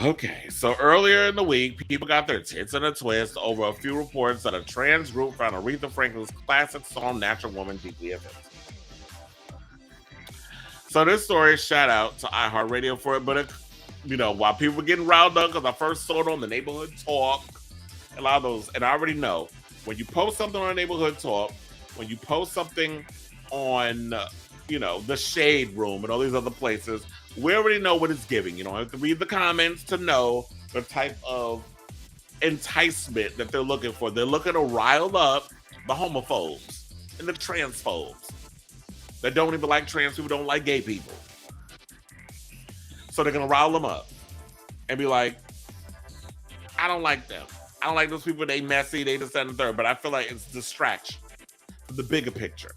Okay, so earlier in the week, people got their tits in a twist over a few reports that a trans group found Aretha Franklin's classic song "Natural Woman" deeply offensive. So this story, shout out to iHeartRadio for it, but while people were getting riled up because I first saw it on the Neighborhood Talk, a lot of those, and I already know when you post something on Neighborhood Talk, when you post something on, the Shade Room and all these other places, we already know what it's giving. You don't have to read the comments to know the type of enticement that they're looking for. They're looking to rile up the homophobes and the transphobes that don't even like trans people, don't like gay people. So they're gonna rile them up and be like, I don't like them. I don't like those people. They messy. They just and the third. But I feel like it's distraction from the bigger picture.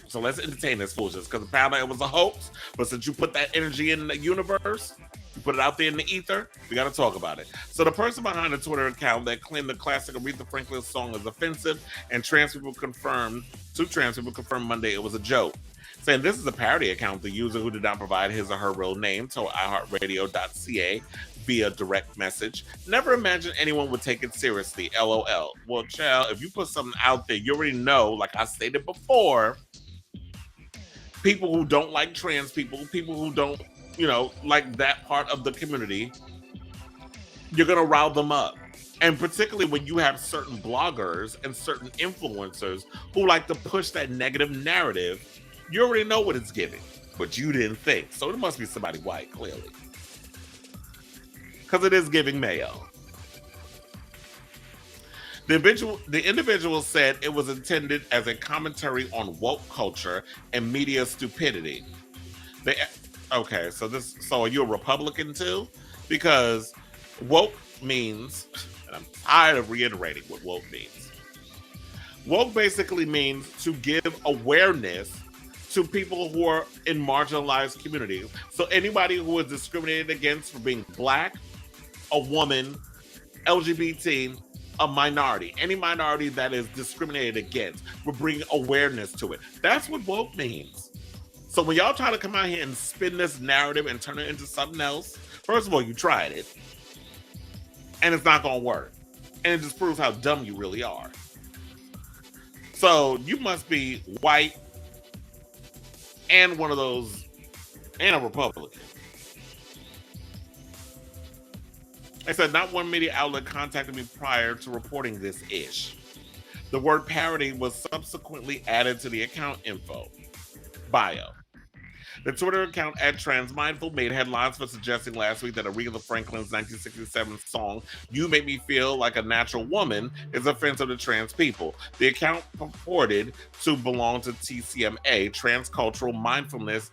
So let's entertain this foolishness because apparently it was a hoax. But since you put that energy in the universe, you put it out there in the ether, we got to talk about it. So the person behind the Twitter account that claimed the classic Aretha Franklin song is offensive and two trans people confirmed Monday it was a joke. Saying this is a parody account, the user who did not provide his or her real name told iHeartRadio.ca via direct message. Never imagined anyone would take it seriously, LOL. Well, child, if you put something out there, you already know, like I stated before, people who don't like trans people who don't, like that part of the community, you're going to rile them up. And particularly when you have certain bloggers and certain influencers who like to push that negative narrative, you already know what it's giving, but you didn't think. So it must be somebody white, clearly. Because it is giving mayo. The individual said it was intended as a commentary on woke culture and media stupidity. Okay, so are you a Republican too? Because woke means, and I'm tired of reiterating what woke means. Woke basically means to give awareness to people who are in marginalized communities. So anybody who is discriminated against for being black, a woman, LGBT, a minority, any minority that is discriminated against, we're bringing awareness to it. That's what woke means. So when y'all try to come out here and spin this narrative and turn it into something else, first of all, you tried it, and it's not going to work. And it just proves how dumb you really are. So you must be white and one of those, and a Republican. I said not one media outlet contacted me prior to reporting this ish. The word parody was subsequently added to the account info bio. The Twitter account @transmindful made headlines for suggesting last week that Aretha Franklin's 1967 song "You Make Me Feel Like a Natural Woman" is offensive to trans people. The account purported to belong to TCMA, Transcultural Mindfulness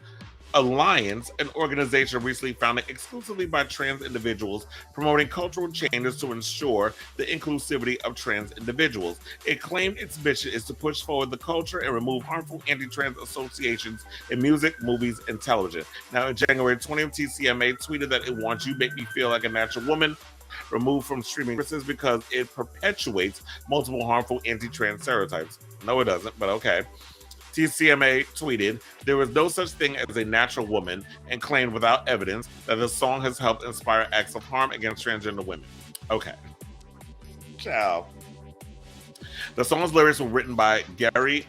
Alliance, an organization recently founded exclusively by trans individuals, promoting cultural changes to ensure the inclusivity of trans individuals. It claimed its mission is to push forward the culture and remove harmful anti-trans associations in music, movies, and television. Now, in January 20th, TCMA tweeted that it wants "You Make Me Feel Like a Natural Woman" removed from streaming services because it perpetuates multiple harmful anti-trans stereotypes. No, it doesn't, but okay. TCMA tweeted, "There is no such thing as a natural woman," and claimed without evidence that the song has helped inspire acts of harm against transgender women. Okay. Ciao. The song's lyrics were written by Jerry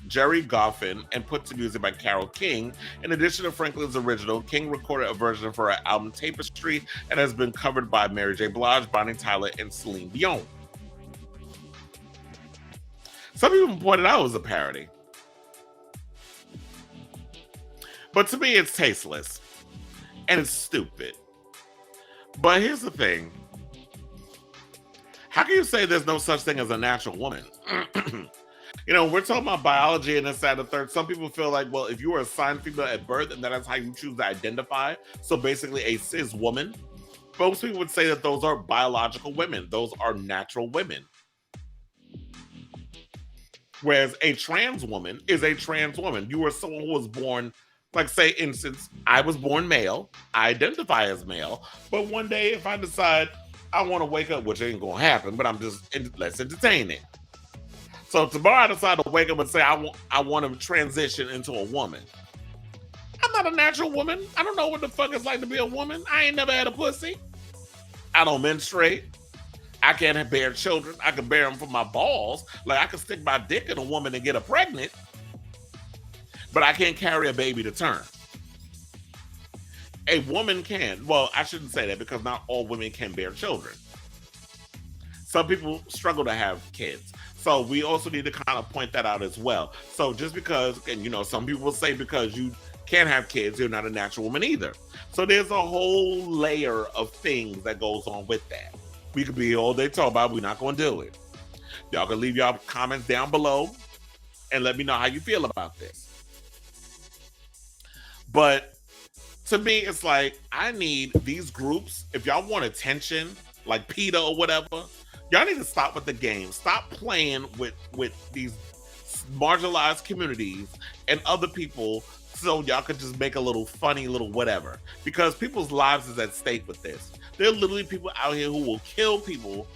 Goffin and put to music by Carole King. In addition to Franklin's original, King recorded a version for her album Tapestry and has been covered by Mary J. Blige, Bonnie Tyler, and Celine Dion. Some people pointed out it was a parody. But to me, it's tasteless and it's stupid. But here's the thing. How can you say there's no such thing as a natural woman? We're talking about biology and this, that, and the third. Some people feel like, well, if you were assigned female at birth and that is how you choose to identify, so basically a cis woman, most people would say that those are biological women. Those are natural women. Whereas a trans woman is a trans woman. You are someone who was born, like say, instance, I was born male, I identify as male, but one day if I decide I want to wake up, which ain't gonna happen, but let's entertain it. So tomorrow I decide to wake up and say I want to transition into a woman. I'm not a natural woman. I don't know what the fuck it's like to be a woman. I ain't never had a pussy. I don't menstruate. I can't bear children. I can bear them from my balls. Like I can stick my dick in a woman and get her pregnant, but I can't carry a baby to term. A woman can. Well, I shouldn't say that because not all women can bear children. Some people struggle to have kids. So we also need to kind of point that out as well. So just because, and you know, some people will say because you can't have kids, you're not a natural woman either. So there's a whole layer of things that goes on with that. We could be all day talking about it, we're not going to do it. Y'all can leave y'all comments down below and let me know how you feel about this. But to me, it's like, I need these groups, if y'all want attention, like PETA or whatever, y'all need to stop with the game. Stop playing with these marginalized communities and other people so y'all could just make a little funny little whatever. Because people's lives is at stake with this. There are literally people out here who will kill people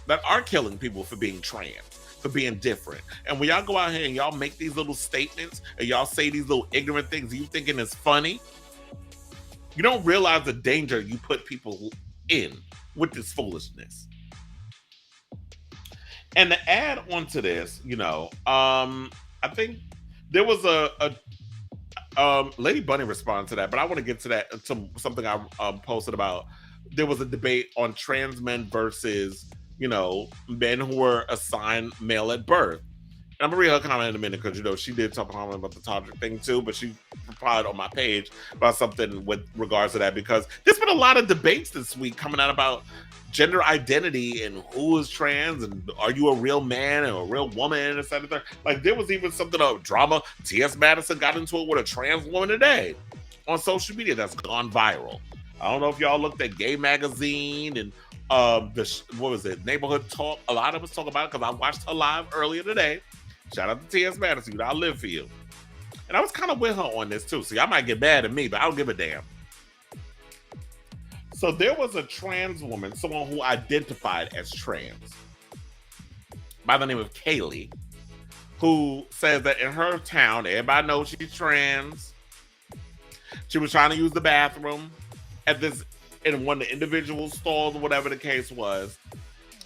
that are killing people for being trans, for being different. And when y'all go out here and y'all make these little statements and y'all say these little ignorant things you thinking is funny, you don't realize the danger you put people in with this foolishness. And to add on to this, you know, I think there was a Lady Bunny responded to that, but I want to get to that, to something I posted about. There was a debate on trans men versus, you know, men who were assigned male at birth. And I'm gonna read her comment in a minute because, you know, she did talk about the topic thing too, but she replied on my page about something with regards to that, because there's been a lot of debates this week coming out about gender identity and who is trans and are you a real man and a real woman and etc. Like there was even something of drama. Ts Madison got into it with a trans woman today on social media that's gone viral. I don't know if y'all looked at Gay Magazine and what was it, Neighborhood Talk. A lot of us talk about it because I watched her live earlier today. Shout out to Ts Madison. I live for you. And I was kind of with her on this too. So y'all might get mad at me, but I don't give a damn. So there was a trans woman, someone who identified as trans, by the name of Kaylee, who says that in her town, everybody knows she's trans. She was trying to use the bathroom at this, in one of the individual stalls or whatever the case was.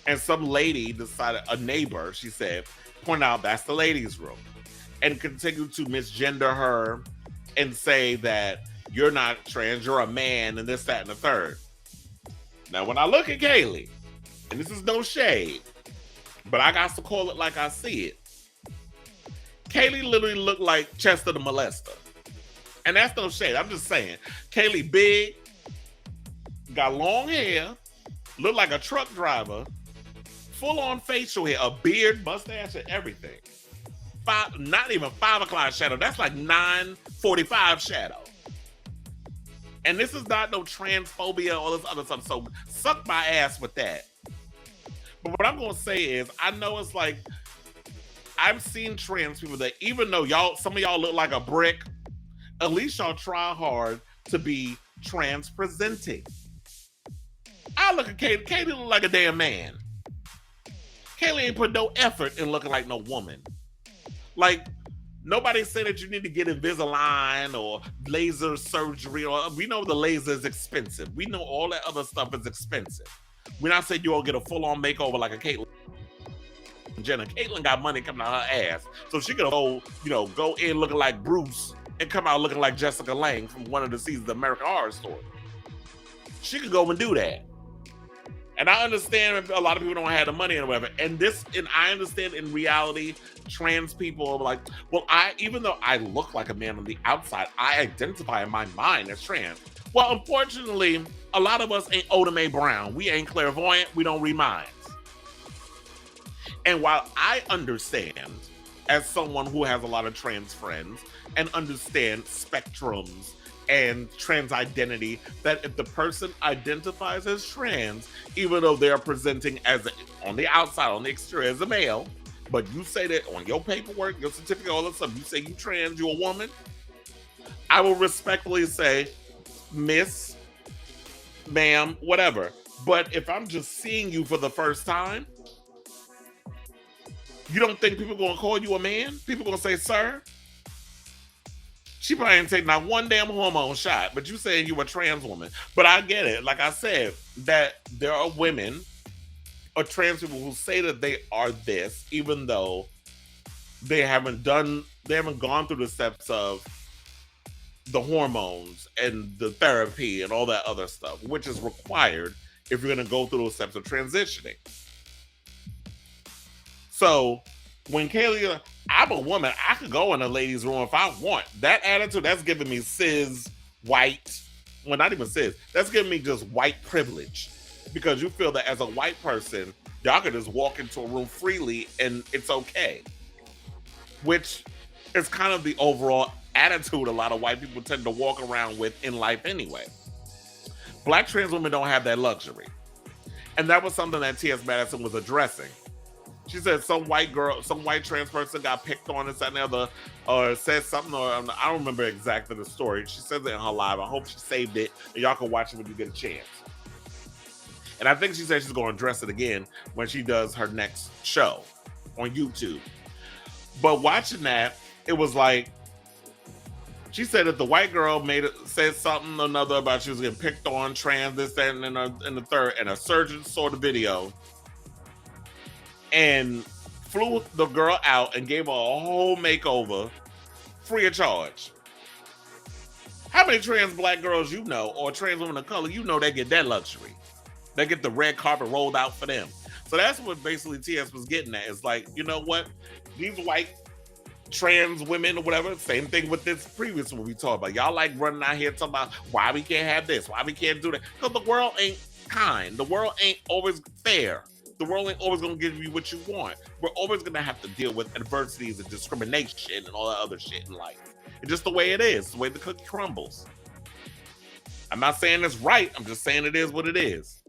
And some lady decided, a neighbor, she said, pointed out that's the ladies' room, and continued to misgender her and say that you're not trans, you're a man, and this, that, and the third. Now, when I look at Kaylee, and this is no shade, but I got to call it like I see it, Kaylee literally looked like Chester the Molester. And that's no shade. I'm just saying. Kaylee big, got long hair, looked like a truck driver, full-on facial hair, a beard, mustache, and everything. Not even 5 o'clock shadow. That's like 9:45 shadow. And this is not no transphobia or this other stuff. So suck my ass with that. But what I'm going to say is, I know it's like, I've seen trans people that even though some of y'all look like a brick, at least y'all try hard to be trans presenting. I look at Kaylee. Kaylee look like a damn man. Kaylee ain't put no effort in looking like no woman. Like, nobody said that you need to get Invisalign or laser surgery, or we know the laser is expensive. We know all that other stuff is expensive. We're not saying you all get a full-on makeover like a Caitlyn Jenner. Caitlyn got money coming out her ass, so she could go, go in looking like Bruce and come out looking like Jessica Lange from one of the seasons of American Horror Story. She could go and do that. And I understand a lot of people don't have the money and whatever. And I understand in reality, trans people are like, well, even though I look like a man on the outside, I identify in my mind as trans. Well, unfortunately, a lot of us ain't Oda Mae Brown. We ain't clairvoyant. We don't read minds. And while I understand, as someone who has a lot of trans friends and understand spectrums and trans identity, that if the person identifies as trans, even though they're presenting on the outside, on the exterior as a male, but you say that on your paperwork, your certificate, all that stuff, you say you trans, you're a woman, I will respectfully say, miss, ma'am, whatever. But if I'm just seeing you for the first time, you don't think people are going to call you a man? People are going to say, sir? She probably didn't take not one damn hormone shot, but you saying you a trans woman. But I get it. Like I said, that there are women or trans people who say that they are this, even though they haven't gone through the steps of the hormones and the therapy and all that other stuff, which is required if you're going to go through those steps of transitioning. So when Kaylee, I'm a woman, I could go in a ladies' room if I want. That attitude, that's giving me cis, white, well, not even cis, that's giving me just white privilege. Because you feel that as a white person, y'all can just walk into a room freely and it's okay. Which is kind of the overall attitude a lot of white people tend to walk around with in life anyway. Black trans women don't have that luxury. And that was something that Ts Madison was addressing. She said some white trans person got picked on and the other, or said something, or I don't remember exactly the story. She says it in her live. I hope she saved it and y'all can watch it when you get a chance. And I think she said she's going to address it again when she does her next show on YouTube. But watching that, it was like, she said that the white girl said something or another about she was getting picked on, trans, this, that, and the third, and a surgeon saw the video and flew the girl out and gave her a whole makeover free of charge. How many trans black girls you know, or trans women of color, you know they get that luxury? They get the red carpet rolled out for them. So that's what basically TS was getting at. It's like, you know what? These white trans women or whatever, same thing with this previous one we talked about. Y'all like running out here talking about why we can't have this, why we can't do that. Because the world ain't kind. The world ain't always fair. The world ain't always going to give you what you want. We're always going to have to deal with adversities and discrimination and all that other shit in life. It's just the way it is, the way the cookie crumbles. I'm not saying it's right. I'm just saying it is what it is.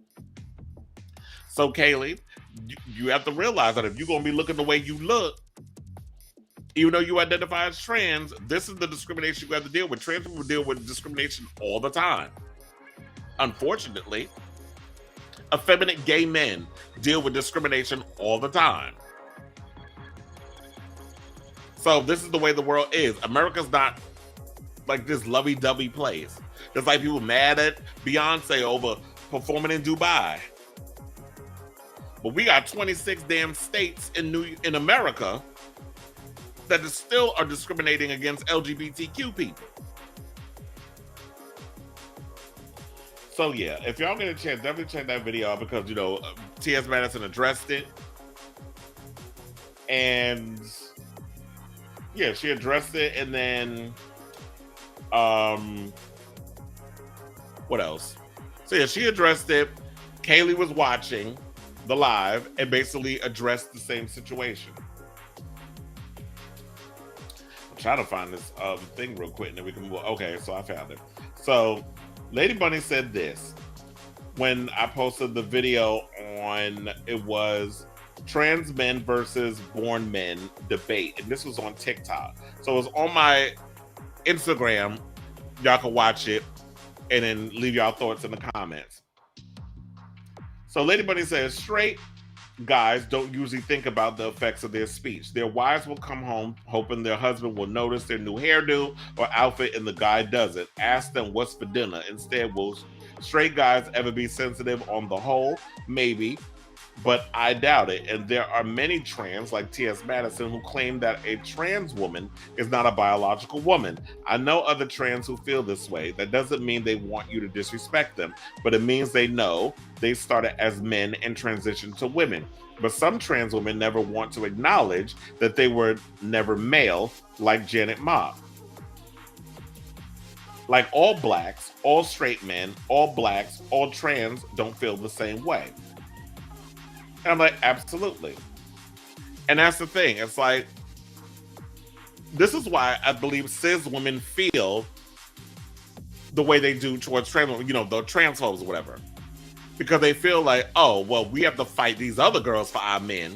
So, Kaylee, you have to realize that if you're going to be looking the way you look, even though you identify as trans, this is the discrimination you have to deal with. Trans people deal with discrimination all the time. Unfortunately, effeminate gay men deal with discrimination all the time. So this is the way the world is. America's not like this lovey-dovey place. There's like people mad at Beyonce over performing in Dubai. But we got 26 damn states in America that still are discriminating against LGBTQ people. So yeah, if y'all get a chance, definitely check that video out because, you know, Ts Madison addressed it. And yeah, she addressed it, and then what else? So yeah, she addressed it. Kaylee was watching the live and basically addressed the same situation. I'm trying to find this thing real quick and then we can move. Okay, so I found it. So Lady Bunny said this when I posted the video on, it was trans men versus born men debate, and this was on TikTok. So it was on my Instagram. Y'all can watch it and then leave y'all thoughts in the comments. So Lady Bunny says, straight guys don't usually think about the effects of their speech. Their wives will come home hoping their husband will notice their new hairdo or outfit and the guy doesn't. Ask them what's for dinner. Instead, will straight guys ever be sensitive on the whole? Maybe, but I doubt it. And there are many trans, like Ts Madison, who claim that a trans woman is not a biological woman. I know other trans who feel this way. That doesn't mean they want you to disrespect them, but it means they know they started as men and transitioned to women. But some trans women never want to acknowledge that they were never male, like Janet Ma. Like all blacks, all straight men, all blacks, all trans don't feel the same way. And I'm like, absolutely. And that's the thing. It's like, this is why I believe cis women feel the way they do towards trans women, you know, the transphobes or whatever. Because they feel like, oh, well, we have to fight these other girls for our men.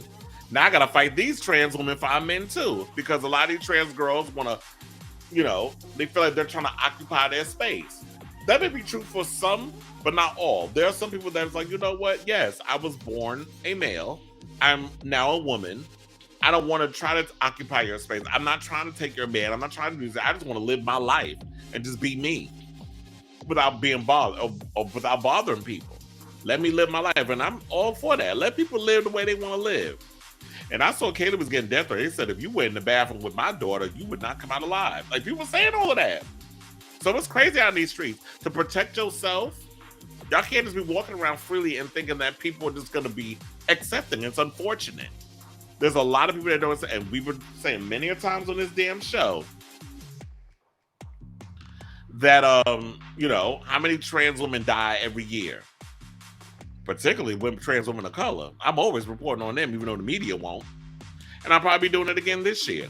Now I got to fight these trans women for our men too. Because a lot of these trans girls want to, you know, they feel like they're trying to occupy their space. That may be true for some, but not all. There are some people that's like, you know what? Yes, I was born a male. I'm now a woman. I don't want to try to occupy your space. I'm not trying to take your man. I'm not trying to do that. I just want to live my life and just be me without being bothered or without bothering people. Let me live my life. And I'm all for that. Let people live the way they want to live. And I saw Caleb was getting death threats. He said, if you went in the bathroom with my daughter, you would not come out alive. Like, people saying all of that. So it's crazy out in these streets. To protect yourself, y'all can't just be walking around freely and thinking that people are just going to be accepting. It's unfortunate. There's a lot of people that don't say, and we've been saying many a times on this damn show, that how many trans women die every year, particularly women, trans women of color. I'm always reporting on them, even though the media won't, and I'll probably be doing it again this year.